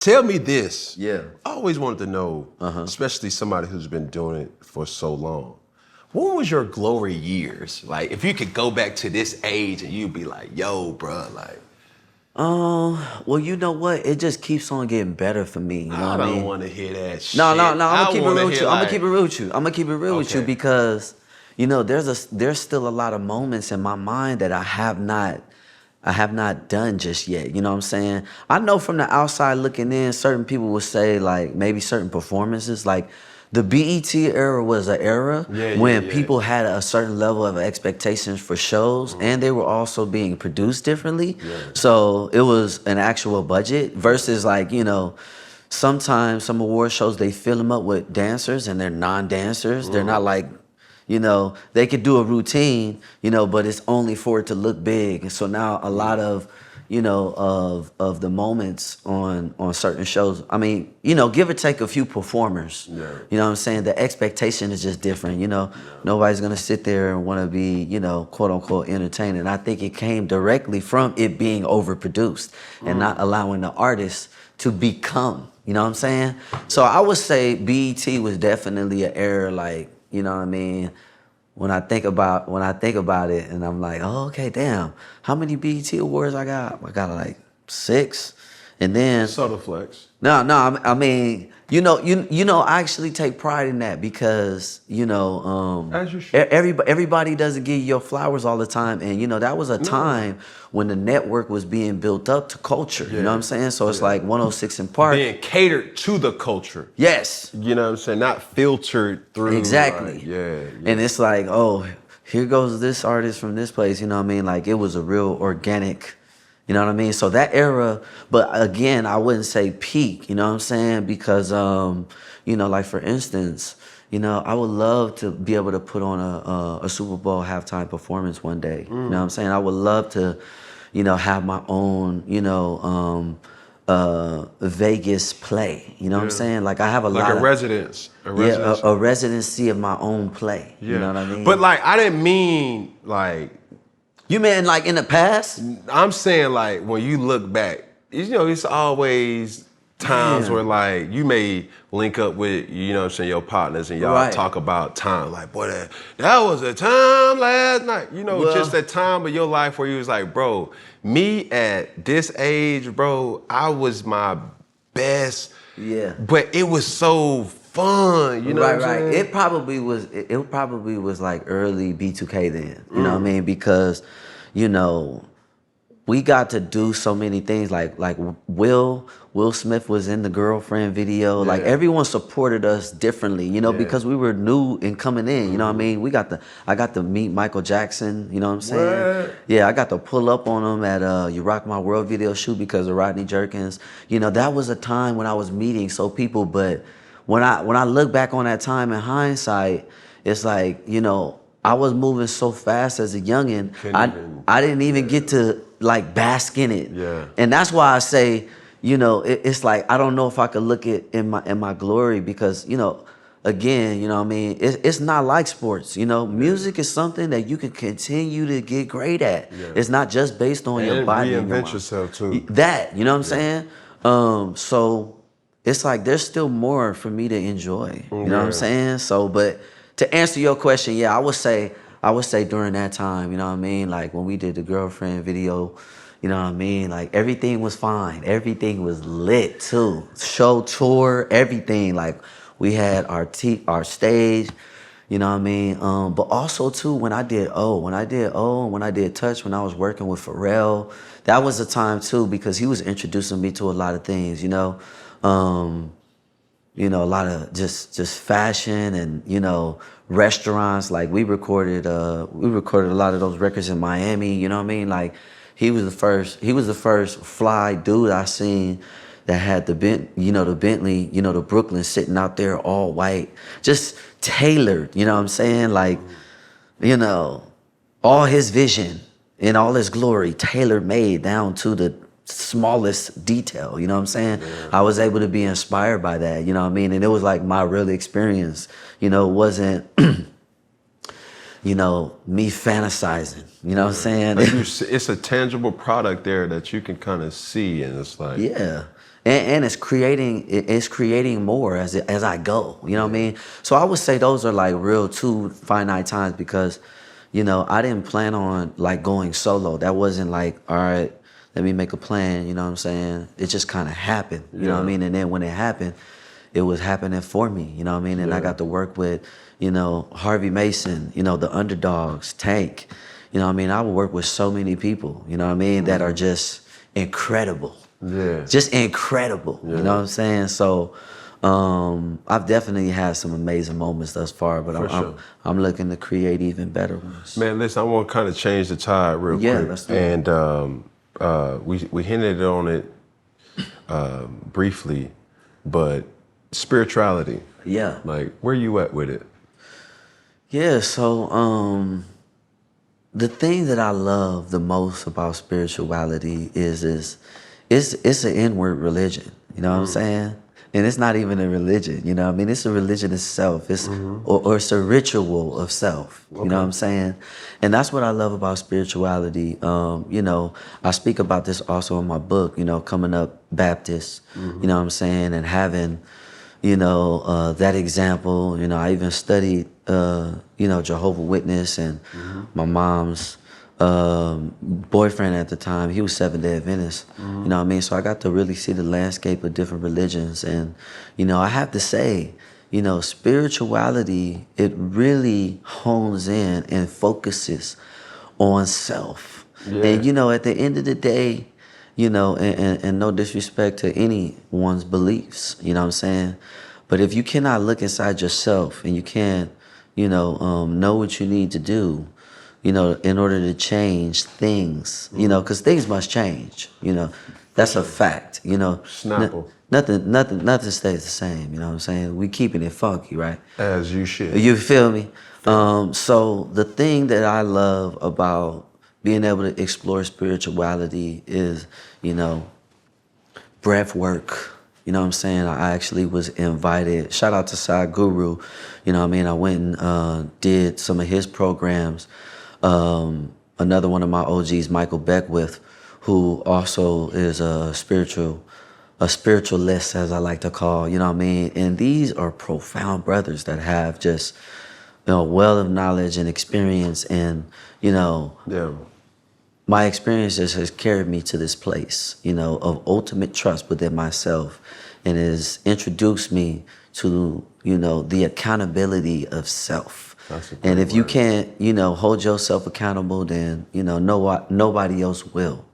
Tell me this. Yeah. I always wanted to know, especially somebody who's been doing it for so long. What was your glory years? Like, if you could go back to this age and you'd be like, yo, bro, like. Well, you know what? It just keeps on getting better for me. You know what I mean? I don't want to hear that shit. No. I'm gonna keep it real with you. Like, I'm gonna keep it real with you. I'm gonna keep it real with you because, you know, there's still a lot of moments in my mind that I have not done just yet. You know what I'm saying? I know from the outside looking in, certain people would say like maybe certain performances, like the BET era was an era when people had a certain level of expectations for shows, and they were also being produced differently. So it was an actual budget versus like, you know, sometimes some award shows, they fill them up with dancers and they're non-dancers. They're not like, you know, they could do a routine, you know, but it's only for it to look big. And so now a lot of, you know, of the moments on certain shows, I mean, you know, give or take a few performers, you know what I'm saying? The expectation is just different, you know? Nobody's gonna sit there and wanna be, you know, quote unquote entertaining. I think it came directly from it being overproduced and not allowing the artists to become, you know what I'm saying? So I would say BET was definitely an era, like, you know what I mean? When I think about it, and I'm like, oh, okay, damn, how many BET awards I got? I got like 6, and then subtle flex. No, I mean, you know, I actually take pride in that because, you know, As you should. everybody doesn't give you your flowers all the time, and you know that was a time when the network was being built up to culture. You know what I'm saying? So it's like 106 in Park being catered to the culture. Yes. You know what I'm saying? Not filtered through. Exactly. Like, And it's like, oh, here goes this artist from this place. You know what I mean? Like it was a real organic. You know what I mean? So that era, but again, I wouldn't say peak, you know what I'm saying? Because, you know, like for instance, you know, I would love to be able to put on a Super Bowl halftime performance one day. You know what I'm saying? I would love to, you know, have my own, you know, Vegas play. You know what I'm saying? Like I have a lot of residence. a residency of my own play. You know what I mean? But like, I didn't mean like. You mean like in the past? I'm saying like when you look back, you know, it's always times where like you may link up with, you know what I'm saying, your partners and y'all talk about time. Like, boy, that was a time last night. You know, just that time of your life where you was like, bro, me at this age, bro, I was my best. Yeah. But it was so fun, you know what I'm saying? It probably was like early B2K then. You know what I mean? Because, you know, we got to do so many things. Like Will Smith was in the Girlfriend video. Like everyone supported us differently, you know, because we were new and coming in. You know what I mean? I got to meet Michael Jackson. You know what I'm saying? What? Yeah, I got to pull up on him at You Rock My World video shoot because of Rodney Jerkins. You know, that was a time when I was meeting so people, but when I look back on that time in hindsight, it's like, you know, I was moving so fast as a youngin', I didn't even get to like bask in it. Yeah. And that's why I say, you know, it's like I don't know if I could look at in my glory because, you know, again, you know what I mean, it's not like sports. You know, music is something that you can continue to get great at. Yeah. It's not just based on your body. And reinvent yourself too. That, you know what I'm saying? So it's like there's still more for me to enjoy. You know what I'm saying? So, but to answer your question, yeah, I would say during that time, you know what I mean? Like when we did the Girlfriend video, you know what I mean? Like everything was fine. Everything was lit too. Show, tour, everything. Like we had our stage, you know what I mean? But also too, when I did when I did Touch, when I was working with Pharrell, that was a time too because he was introducing me to a lot of things, you know? You know, a lot of just fashion and, you know, restaurants. Like we recorded a lot of those records in Miami, you know what I mean? Like he was the first fly dude I seen that had the Bentley, you know, the Brooklyn sitting out there all white, just tailored, you know what I'm saying? Like, you know, all his vision in all his glory, tailor made down to the smallest detail, you know what I'm saying? Yeah. I was able to be inspired by that, you know what I mean? And it was like my real experience, you know, it wasn't, you know, me fantasizing, you know what I'm saying? Like it's a tangible product there that you can kind of see and it's like. Yeah. and it's creating more as I go. You know what I mean? So I would say those are like real two finite times because, you know, I didn't plan on like going solo. That wasn't like, all right, let me make a plan. You know what I'm saying? It just kind of happened. You know what I mean? And then when it happened, it was happening for me. You know what I mean? And I got to work with, you know, Harvey Mason, you know, the Underdogs, Tank. You know what I mean? I would work with so many people, you know what I mean, that are just incredible. Yeah. Just incredible. Yeah. You know what I'm saying? So I've definitely had some amazing moments thus far, but I'm looking to create even better ones. Man, listen, I want to kind of change the tide real quick. Yeah, let's do it. And we hinted on it briefly, but spirituality. Yeah. Like, where you at with it? Yeah, so the thing that I love the most about spirituality is it's an inward religion. You know what I'm saying? And it's not even a religion, you know what I mean? It's a religion itself. It's or it's a ritual of self. You know what I'm saying? And that's what I love about spirituality. You know, I speak about this also in my book, you know, coming up Baptist, you know what I'm saying, and having, you know, that example. You know, I even studied you know, Jehovah's Witness, and my mom's boyfriend at the time, he was Seventh-day Adventist. You know what I mean? So I got to really see the landscape of different religions. And, you know, I have to say, you know, spirituality, it really hones in and focuses on self. Yeah. And, you know, at the end of the day, you know, and no disrespect to anyone's beliefs, you know what I'm saying? But if you cannot look inside yourself and you can't, you know what you need to do, you know, in order to change things, you know, because things must change, you know, that's a fact, you know. Snapple. Nothing stays the same, you know what I'm saying? We keeping it funky, right? As you should. You feel me? So the thing that I love about being able to explore spirituality is, you know, breath work. You know what I'm saying? I actually was invited. Shout out to Saga, you know what I mean? I went and did some of his programs. Another one of my OGs, Michael Beckwith, who also is a spiritualist, as I like to call, you know what I mean? And these are profound brothers that have just, you know, wealth of knowledge and experience, and, you know, my experiences has carried me to this place, you know, of ultimate trust within myself, and has introduced me to, you know, the accountability of self. And if you can't, you know, hold yourself accountable, then, you know, nobody else will.